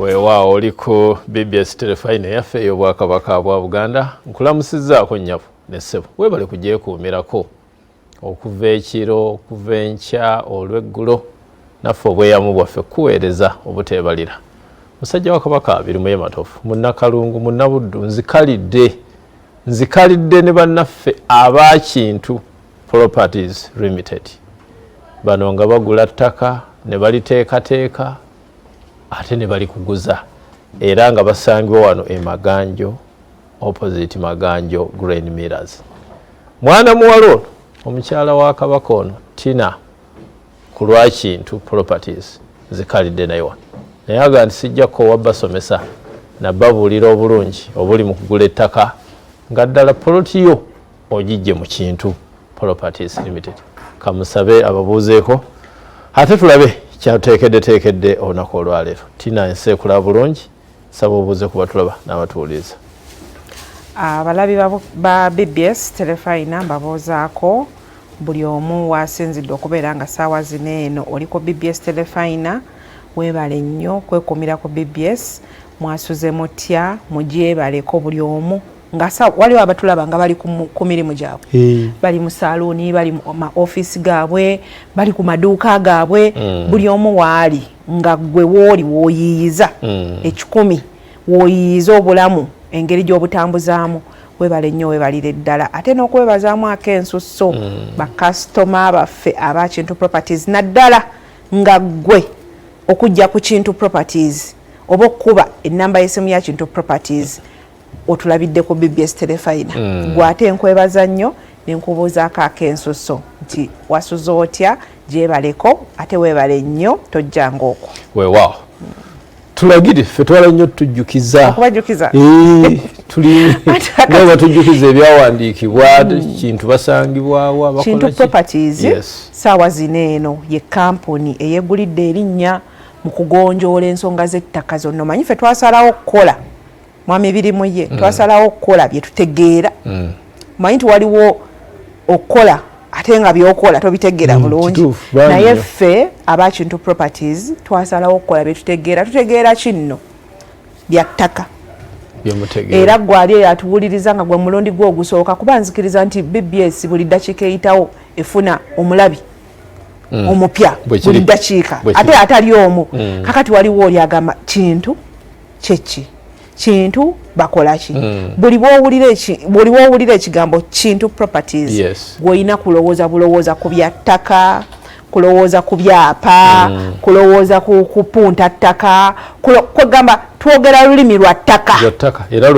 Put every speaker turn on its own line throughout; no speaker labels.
Wewa oliko BBS Terefayina yaffe y'Obwakabaka bwa Buganda nkulamusizzaako nnyabo ne ssebo weebale kugyekuumirako okuva ekiro okuva enkya olw'eggulo naffe obweyamu bwaffe kuweereza obuteebalira musajja wa Kabaka biri muye matofu munnakalungu munnabuddu nzikalidde ne bannaffe aba KHINTU Properties Ltd bano nga bagula ttaka ne baliteekateeka ate ne bali kuguza era nga basangibwa wano e Maganjo opposite Maganjo Grain Millers. Mwana muwala ono omukyala wa Kabaka ono Tina ku lwa KHINTU Properties zikalidde naye wano naye aga nti sijjako wabbasomesa nabbabuulira obulungi obuli mu kugula ettaka nga ddala polotiyo ogijje mu KHINTU Properties Ltd. Kamusabe ababuuzeeko ate tulabe kyatuteekedde olunaku olwaleero. Tina enseekula bulungi saba obuuze kuba tulaba n'abatuwuliriza.
Abalabi ba BBS Terefayina mbabuuzaako buli omu wasinzidde okubeera nga ssaawa zino eno oliko BBS Terefayina weebale nnyo kwekumira ku BBS mwasuze mutya mugyebaleko buli omu nga waliwo abatulaba nga bali ku mirimu gyabwe bali mu saluuni bali mu office gaabwe bali ku maduuka gaabwe buli omu waali nga gwe wooli wooyiyiza ekikumi wooyiyiza obulamu engeri gy'obutambuzaamu weebale nnyo weebalire ddala ate n'okwebazaamu ak'ensusso bakasitoma baffe aba KHINTU Properties naddala nga gwe okujja ku KHINTU Properties oba okuba ennamba y'essimu ya KHINTU Properties otulabidde ku BBS Terefayina gwate enkwebaza nnyo nenkubuuzaako ak'ensusso nti wasuze otya gyebaleko ate weebale nnyo tojjanga okwo
weewaawo tulagire ffe twala nnyo tujjukiza
okubajjukiza
tuli nga tujjukiza ebyawandiikibwa KHINTU basangibwawo
KHINTU Properties saawa zino eno ye kampuni eyeegulidde erinnya mu kugonjoola ensonga z'ettaka zonna omanyi ffe twasalawo okukola mwami birimu ye twasalawo okukola bye tutegeera manyi nti waliwo okukola ate nga byokola tobitegeera bulungi naye ffe aba KHINTU Properties twasalawo okukola bye tutegeera kinno bya ttaka era gwali eyo atuwuliriza nga gwe mulundi gwe ogusooka kuba nzikiriza nti BBS buli ddakiika eyitawo efuna omulabi omupya buli ddakiika ate atali omu kakati waliwo oli agamba KHINTU kyeki KHINTU bakola ki buli bw'owulira ekigambo KHINTU Properties gw'olina kulowooza bulowooza ku bya ttaka kulowooza ku byapa kulowooza ku kupunta ttaka kwegamba twogera lulimi lwa ttaka
era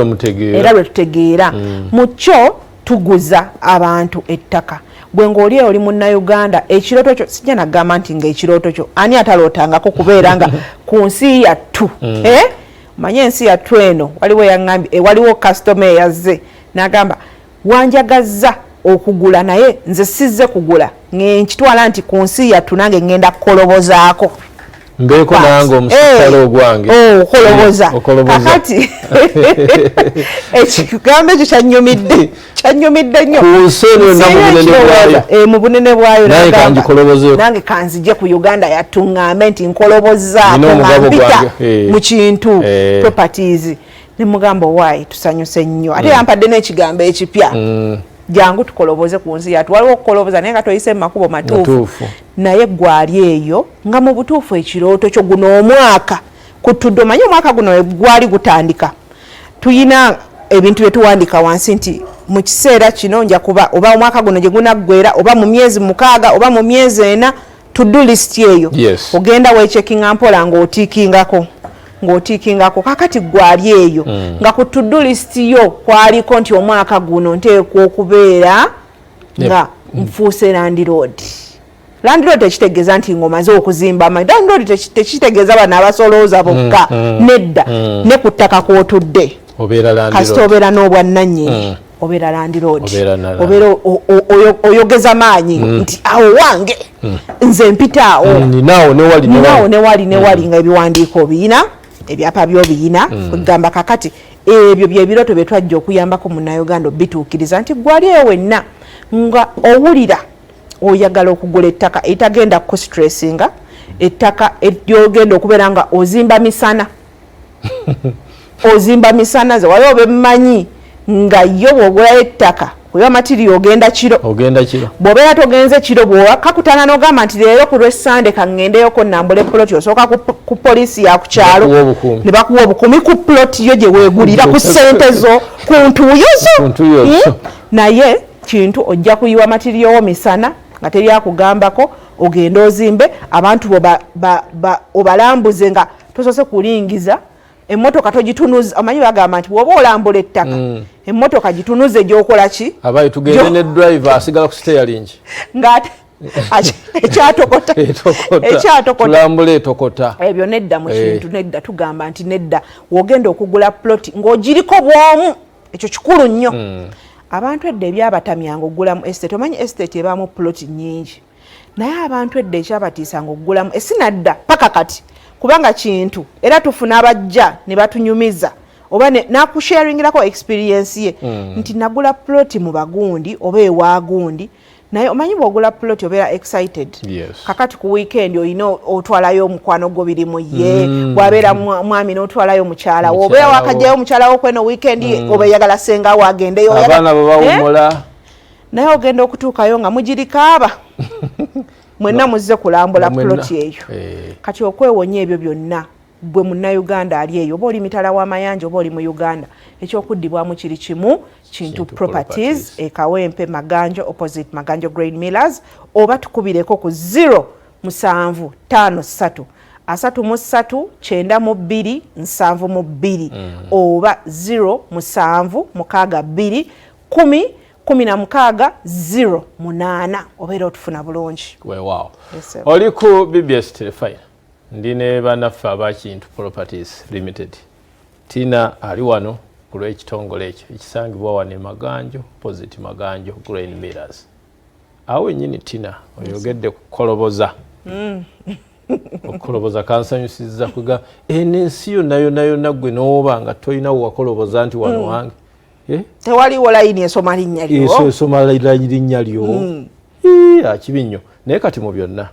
lwe
tutegeera mu kyo tuguza abantu ettaka gwe ng'oli oli munnayuganda ekirooto kyo sijja nagamba nti ng'ekirooto kyo ani atalootangako kubeera nga ku nsi yattu manye ensi yattu eno waliwo yaŋŋambye waliwo kasitoma eyazze n'agamba wanjagazza okugula naye nze sizze kugula nkitwala nti ku nsi yattu nange ŋŋenda kukolobozaako
mbeeko nange omusitale ogwange
okoloboza kakati ekigambo ekyo kyannyumidde nnyo mu bunene bwayo nange kanzije ku Uganda yattu ŋŋambe nti nkolobozaako nga mpita mu KHINTU Properties ne mugamba waayi tusanyuse nnyo ate yampadde n'ekigambo ekipya jangu tukoloboze ku nsi yattu waliwo okukoloboza naye nga toyise mu makubo matuufu naye gwali eyo nga mu butuufu ekirooto kyo guno omwaka kutudde omanyi omwaka guno gwali gutandika tuyina ebintu bye tuwandika wansi nti mu kiseera kino nja kuba oba omwaka guno gye gunaggwera oba mu myezi 6 oba mu myezi 4 to-do list eyo ogenda weechekinga mpola ng'otiikingako kakati gwali eyo nga ku to-do list yo kwaliko nti omwaka guno nteekwa okubeera nga nfuuse landlord tekitegeeza nti ng'omaze okuzimba landlord tekitegeeza bano abasolooza bokka nedda ne ku ttaka kw'otudde kasita obeera n'obwannannyini obeera landlord obeera oyogeza maanyi nti awo wange nze mpitaawo ninaawo newali nga ebiwandiiko biyina ebyapa by'obiyina kugamba kakati ebyo byebirooto bye twajja okuyambako munnayuganda bituukiriza nti gwali eyo wenna nga owulira oyagala okugula ettaka etagenda kustressinga ettaka eryogenda okubeera nga ozimba misana ozimba misanaze wali obemanyi nga yo bwogulayo ettaka oyo matiri ogenda kiro bw'obeera togenze kiro bw'owakakutana n'ogamba nti leero ku lwessande kangendeyoko nambule ploti osooka ku poliisi ya ku kyalo ne bakuwa obukumi ku ploti yo gye weegulira ku ssente zo ku ntuuyo zo naye kintu ojja kuyiwa matiriyowo misana nga teryakugambako ogenda ozimbe abantu obalambuze nga tosose kulingiza emmotoka togitunuza omanyi bagamba nti bw'oba olambula ettaka emmotoka gitunuze gyokola ki
abayi tugende ne driver asigala ku steering
ng'ate ekyatokota
tulambula etokota
ebyo nedda mu kintu nedda tugamba nti nedda wogenda okugula ploti ng'ogiriko bwomu ekyo kikulu nnyo abantu edda ebyabatamyanga okugulamu estate omanyi estate ebaamu ploti nnyingi naye abantu edda ekyabatiisanga okugulamu esinadda paka kati kubanga kintu era tufuna abajja ne batunyumiza oba nakusharingirako experience ye nti nagula ploti mu bagundi oba ewagundi naye omanyi bw'ogula ploti obeera excited kakati ku weekend oyina otwalayo omukwano gwo birimu ye bw'abeera mwami n'otwalayo mukyala wo obeera wakajjayo mukyala wo kweno weekend oba eyagala senga wagendeyo
abaana babawumula
naye ogenda okutuukayo nga mugirikaaba mwenna muzze kulambula ploti eyo kati okwewonya ebyo byonna bwe munnayuganda ali eyo oba oli mitala w'amayanja oba oli mu uganda ekyokuddibwamu kiri kimu Kintu Properties ekawempe Maganjo opposite Maganjo Grain Millers oba tukubireko ku 0753 33927 oba 0762 10 obeera otufuna bulungi.
Wow. Oli ku BBS Terefayina ndi ne bannaffe aba Kintu Properties Ltd. Tina ali wano ku lw'ekitongole ekyo ekisangibwa wano e Maganjo opposite Maganjo Grain Millers. Awo nyini Tina oyogedde kukoloboza okukoloboza kansanyusizza kuga enensi nayo nagwe n'oba nga toyina wakoloboza nti wano wange
tewaliwo layini esoma linnya lyo
esoma linnya lyo akibi nnyo naye kati mu byonna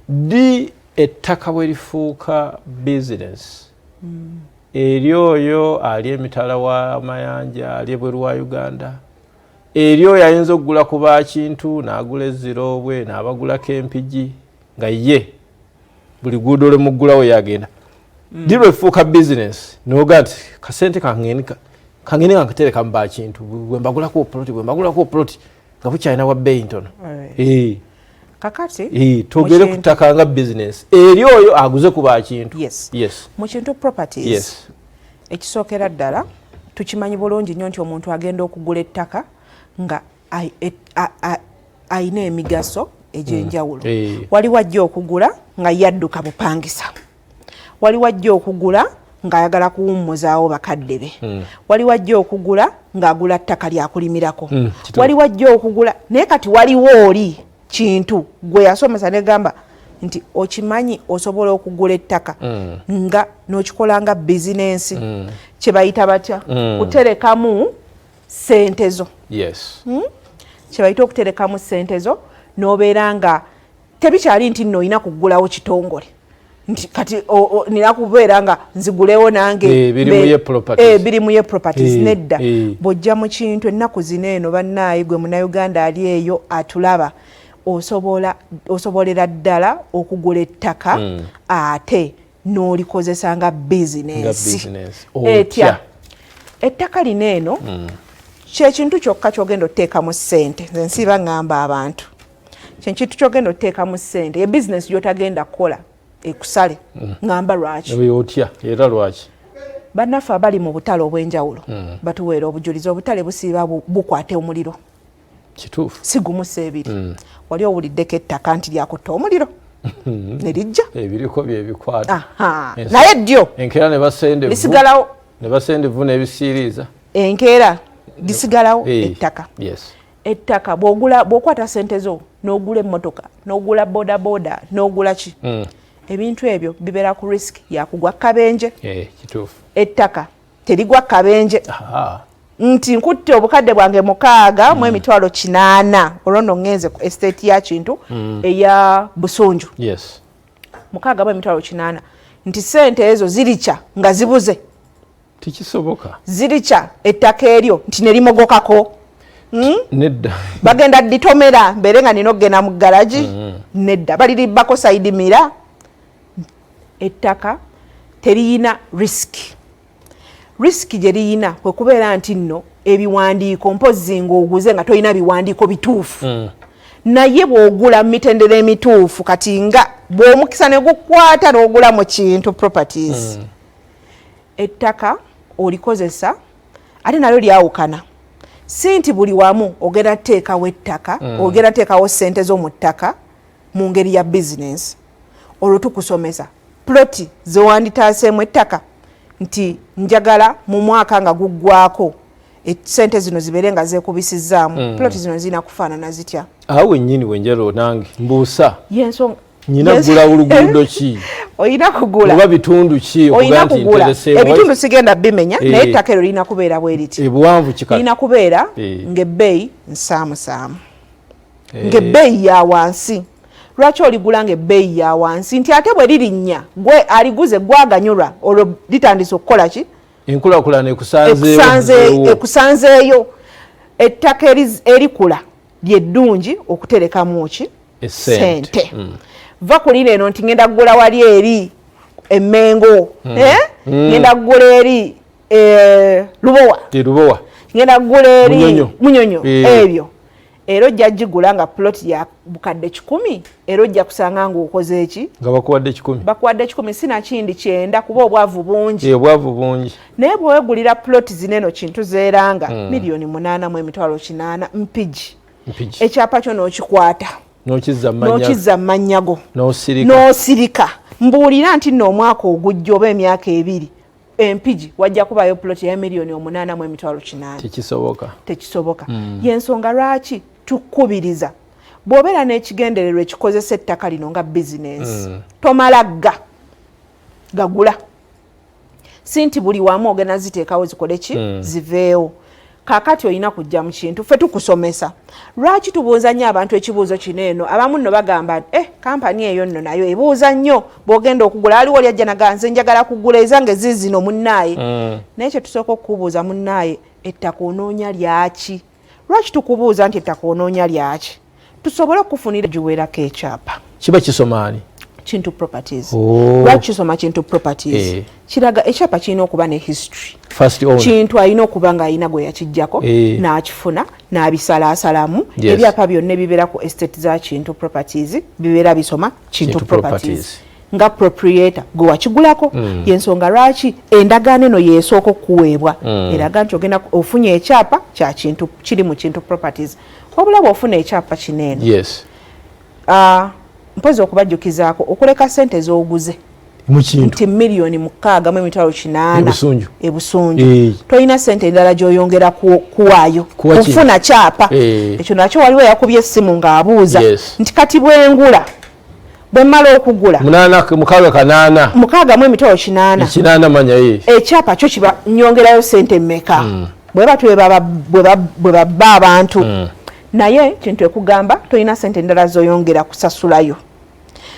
di ettaka bwe lifuuka bizinesi eri oyo ali emitala w'amayanja ali ebweru wa Uganda eri oyo ayinza okugula ku Bakintu n'agula ezirobwe n'abagulako empigi nga ye buli guudo lwe muggulawo yagenda di lwe lifuuka bizinesi noga nti kasente kangenika nkatereka mu Bakintu bwe mbagulako ploti nga bukyalina wa bbeeyi ntono
kakati
togere ku ttaka nga bizinesi eri oyo aguze ku Bakintu
mu Kintu Properties ekisookera ddala tukimanyi bulungi nnyo nti omuntu agenda okugula ettaka nga ayina emigaso egy'enjawulo waliwo ajja okugula nga yadduka bupangisa waliwo ajja okugula ng'ayagala kuwummuzaawo bakadde be waliwo ajja okugula ng'agula ttaka lyakulimirako waliwo ajja okugula naye kati waliwo oli Kintu gwe yasomesa negamba nti okimanyi osobola okugula ettaka nga n'okikola nga bizinensi kye bayita batya kuterekamu ssente zo kye bayita okuterekamu ssente zo n'obeera nga tebikyali nti nno olina kuggulawo kitongole nti kati nina kubeera nga nzigulewo nange birimu ye properties nedda bw'ojja mu Kintu ennaku zino eno bannaayi gwe munnayuganda ali eyo atulaba osobolera ddala okugula ettaka ate n'olikozesa nga bizinensi etya ettaka lino eno kyekintu kyokka kyogenda oteekamu ssente nze nsiiba ngamba abantu kyekintu kyogenda oteekamu ssente ye bizinensi gy'otagenda kukola ekusale ngamba lwaki
otya era lwaki
bannaffe abali mu butale obw'enjawulo batuweera obujulizi obutale busiiba bukwate omuliro
kituufu
sigumusa ebiri wali owuliddeko ettaka nti lyakutta omuliro ne lijja
ebiriko byebikwata
naye ddyo
enkeera
lisigalawo
ne basendevu n'ebisiiriiza
enkeera lisigalawo ettaka bw'okwata ssente zo n'ogula emmotoka n'ogula bodaboda n'ogula ki ebintu ebyo bibeera ku risk yakugwa kabenje ettaka terigwa kabenje nti nkutte obukadde bwange 6 mu emitwalo 8 olwono ngenze ku estate ya Kintu eya Busunju 6 mu emitwalo 8 nti sente ezo ziricha nga zibuze
tikisoboka
ziricha ettaka eryo nti ne limogokako
nedda
bagenda ditomera mbere nga nino gena mu garage nedda baliribbako side mira ettaka teriyina risk gye liyina kwe kubeera nti nno ebiwandiiko mpozi ng'oguze nga tolina biwandiiko bituufu naye bw'ogula mu mitendera emituufu kati nga bw'omukisa ne gukwata n'ogula mu Kintu Properties ettaka olikozesa ate nalyo lyawukana si nti buli wamu ogenda teekawo ettaka ogenda teekawo ssente z'omu ttaka mu ngeri ya bizinensi olwo tukusomesa ploti zewanditaaseemu ettaka nti njagala mu mwaka nga guggwako sente zino zibeere nga zeekubisizzaamu ploti zino zirina kufaanana zitya
awo wennyini wenjalo nange mbuusa
yensonga
nyina kugula oluguudo ki
oyina kugula
oba bitundu ki
oyina kugula ebitundu sigenda bimenya naye ettaka eryo lirina kubeera bwe riti
ebuwanvu kika
lirina kubeera ng'ebbeeyi nsaamusaamu ng'ebbeeyi ya wansi lwaki oligula ng'ebbeeyi ya wansi nti ate bwe lirinnya gwe aliguze gwaganyulwa olwo litandise okukola ki
enkulaakulana
ekusanzeeyo ettaka erikula lyeddungi okuterekamu ki sente va ku lino eno nti ngenda kugula wali eri Emmengo ngenda kugula eri Lubowa ngenda kugula eri Munyonyo ebyo era ojja gigula nga plot ya bukadde 10 era ojja kusanga ng'okoze eki
nga bakuwadde 10
sina kindi kyenda kuba obwavu bungi naye bwewegulira plot zineno Kintu zeeranga $8,880 mpigi ekyapa kyo n'okikwata n'okizza mmanyago n'osirika mbuulira nti nno omwaka ogujja oba emyaka 2 empigi wajja kubayo plot ya $8,880 tekisoboka yensonga lwaki tukubiriza bw'obeera n'ekigendererwa ekikozesa ettaka lino nga bizinensi tomala gagula si nti buli wamu ogenda ziteekawo zikole ki ziveewo kaakati olina kujja mu Kintu ffe tukusomesa lwaki tubuuza nnyo abantu ekibuuzo kino eno abamu nno bagamba kampani eyo nno nayo ebuuza nnyo bw'ogenda okugula aliwo oli ajja naganze njagala kugula ezange ziizino munnaaye naye kye tusooka okukubuuza munnaaye ettaka onoonya lyaki lwaki tukubuuza nti ettaka onoonya lyaki tusobole okufunira giweerako ekyapa
kiba kisomaani
Kintu Properties lwaki kisoma Kintu Properties kiraga ekyapa kirina okuba ne history Kintu alina okuba ng'alina gwe yakijjako n'akifuna n'abisalaasalamu ebyapa byonna ebibeera ku estate za Kintu Properties bibeera bisoma Kintu Properties nga proprietor gwe wakigulako yensonga lwaki endagaano eno yeesooka okuweebwa eraga nti ogenda ofunye ekyapa kya Kintu kiri mu Kintu Properties wabula bw'ofuna ekyapa kineeno mpozi okubajjukizaako okuleka sente z'oguze nti $6,880 ebusunju tolina sente endala gy'oyongera kuwaayo kufuna kyapa ekyo nakyo waliwo yakubye essimu ng'abuuza nti kati bwengula bwe mmala okugula $6,880 ekyapa kyo kiba nyongerayo sente mmeka bwe batwe bwe babba abantu naye Kintu ekugamba tolina sente endala z'oyongera kusasulayo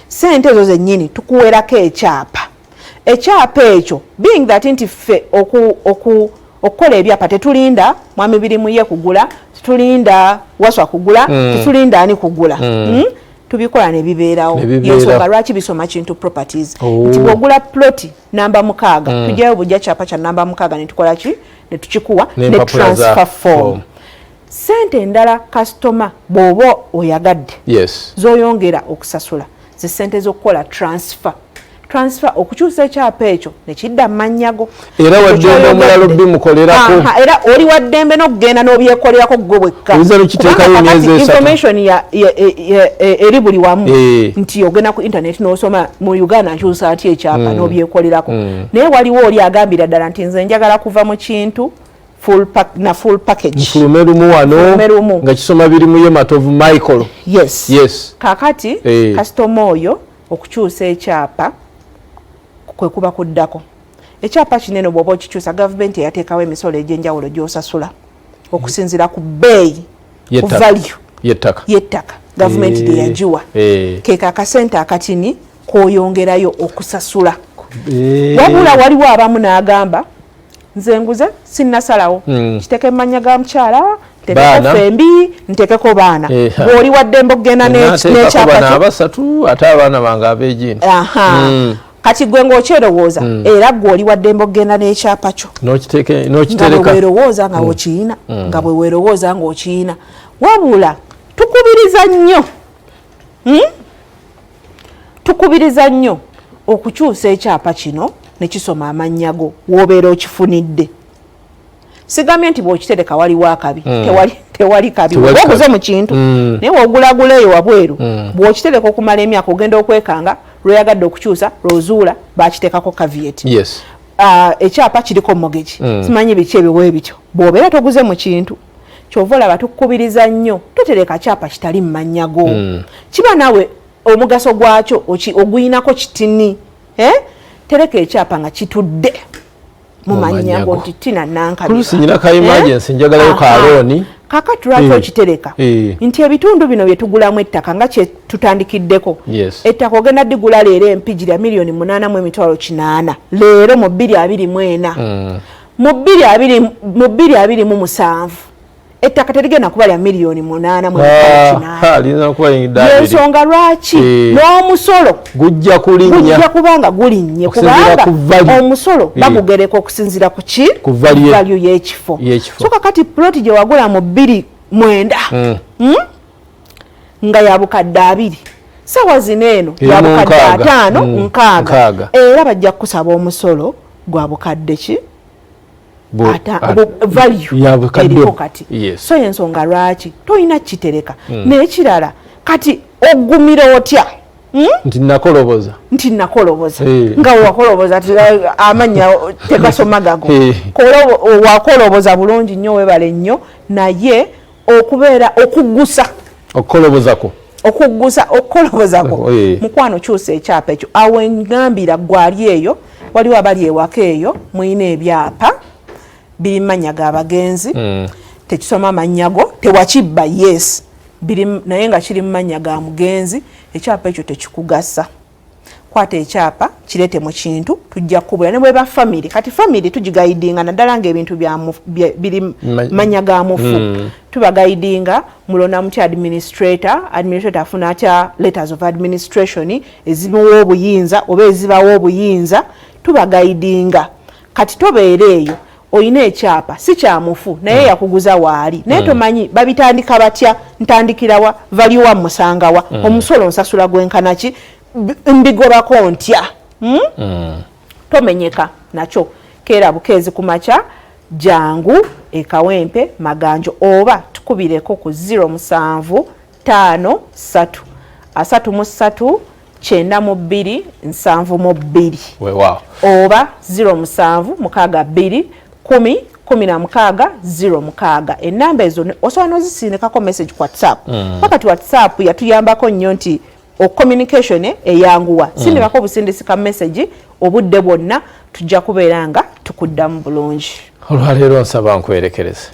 sente ezo zennyini tukuweerako ekyapa ekyo being that nti ffe okukola ebyapa tetulinda mwami birimu ye kugula tetulinda waswa kugula tetulinda ani kugula tubikola ne bibeerawo yensonga lwaki bisoma Kintu Properties nti bw'ogula ploti namba 6 tujjayo bujja kyapa kya namba 6 ne tukola ki ne tukikuwa ne transfer form sente endala customer bw'oba oyagadde z'oyongera okusasula ze sente z'okukola transfer okukyusa ekyapa ekyo ne kidda mmanyago
era waddembe omulala bimukolerako
era oli waddembe n'okugenda n'obyekolerako gwe bwekka information eri buli wamu nti ogenda ku internet n'osoma mu Uganda nkyusa ati ekyapa n'obyekolerako naye waliwo oli agambira ddala nti nze njagala kuva mu Kintu full package
mfulume lumu wano nga kisoma birimu ye Matovu Michael
yes kakati customer oyo okukyusa ekyapa kwe kuba kuddako ekyapa kinene bw'oba okikyusa gavumenti yateekawo emisolo egy'enjawulo gy'osasula okusinziira ku bbeeyi ku value y'ettaka gavumenti lye yagiwa keeka akasente akatini k'oyongerayo okusasula wabula waliwo abamu n'agamba nze nguze sinnasalawo kiteke mmanya ga mukyala ntekeko fembi ntekeko baana bw'oli waddembe okugenda n'ekyapa
abasatu ate abaana bange ab'egindi
kati gwe ng'okyerowooza era gw'oli waddembe okugenda n'ekyapa kyo nga bwe weerowooza nga okiyina nga bwe weerowooza ng'okiyina wabula tukubiriza nnyo okukyusa ekyapa kino ne kisoma amannya go w'obeera okifunidde. Sigambye nti bw'okitereka waliwo akabi, tewali kabi oguze mu kintu naye w'ogulagula eyo wabweru bw'okitereka okumala emyaka ogenda okwekanga lw'oyagadde okukyusa lw'ozuula bakiteekako caveat. Ekyapa kiriko mogegi simanyi biki ebiwe bityo bw'obeera toguze mu kintu kyova olaba tukubiriza nnyo totereka kyapa kitali mu mannya go kiba nawe omugaso gwakyo oguyinako kitini tereka ekyapa nga kitudde mu mannya go nti tina
nankabira ka emergency njagalayo kaalooni
kakati lwaki okitereka nti ebitundu bino bye tugulamu ettaka nga kye tutandikiddeko ettaka ogenda digula leero empijiri ya $8,800 leero mu 2024 mu 2027 ettaka terigenda kuba lya $8,800 y'ensonga lwaki n'omusolo
gujja
kubanga gulinnye kubanga omusolo bagugereka okusinziira ku ki ku value y'ekifo so kakati ploti gye wagula mu 2009 nga ya bukadde 2 sawa zino eno ya bukadde 5 6 era bajja kusaba omusolo gwa bukadde ki value eriko kati so y'ensonga lwaki toyina kitereka n'ekirala kati ogumira otya
nti nakoloboza
nga wakoloboza amanya tegasoma gago wakoloboza bulungi nnyo webale nnyo naye okubeera okukolobozako mukwano kyusa ekyapa ekyo awo engambira gwali eyo waliwo abali ewaka eyo muyina ebyapa biri manya ga bagenzi tekisoma manyago tewakibba yes biri naye nga kiri manya ga mugenzi ekyapa ekyo tekikugasa kwata ekyapa kirete mu kintu tujja kubula ne bweba family kati family tujigaidinga naddala nga ebintu biri manya ga mufu tubagaidinga mulona muti administrator afuna atya letters of administration ezibawo obuyinza oba ezibawo obuyinza tubagaidinga kati tobeera eyo oyina ekyapa si kyamufu naye yakuguza waali naye tomanyi babitandika batya ntandikirawa valiwa musangawa omusolo nsasula gwenkanaki mbigobako ntya tomenyeka nakyo keera bukeezi kumaca jangu ekawempe maganjo oba tukubireko ku 0753 33 92 72 oba 0762 10 enamba ezo osobola n'ozisindikako message ku WhatsApp wakati WhatsApp yatuyambako nnyo nti communication eyanguwa sindikako obusindisika message obudde bwonna tujja kubeera nga tukuddamu bulungi.
Olwaleero nsaba nkwerekereze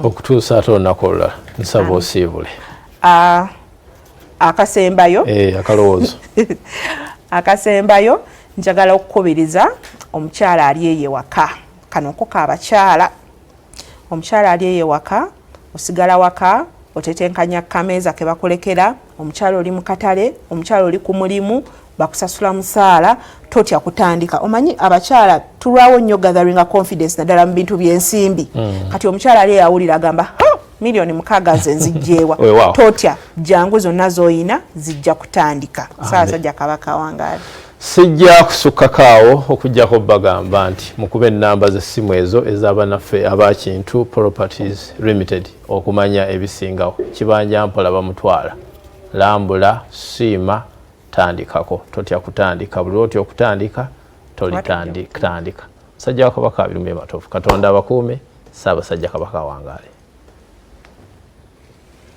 okutuusa ate olunaku olulala nsaba osiibule
akasembayo
akalowoozo
akasembayo njagala okukubiriza omukyala ali eyo ewaka kanoko k'abakyala omukyala ali eyo ewaka osigala waka otetenkanya kameeza ke bakulekera omukyala oli mu katale omukyala oli ku mulimu bakusasula musaala totya kutandika omanyi abakyala tulwawo nnyo gathering confidence naddala mu bintu by'ensimbi kati omukyala ali yawulira agamba milioni 6 ze nzijjeewa totya jangu zonna z'oyina zijja kutandika Ssaabasajja Kabaka wangaali
sijja kusukkakaawo okujjako bagamba nti mukube ennamba z'essimu ezo ez'abanaffe aba Kintu Properties Ltd okumanya ebisingawo kibanja mpola bamutwala lambula siima tandikako totya kutandika buli otya okutandika tolitandika Sajja Kabaka abirumye matofu Katonda abakuume Ssaabasajja Kabaka wangaali.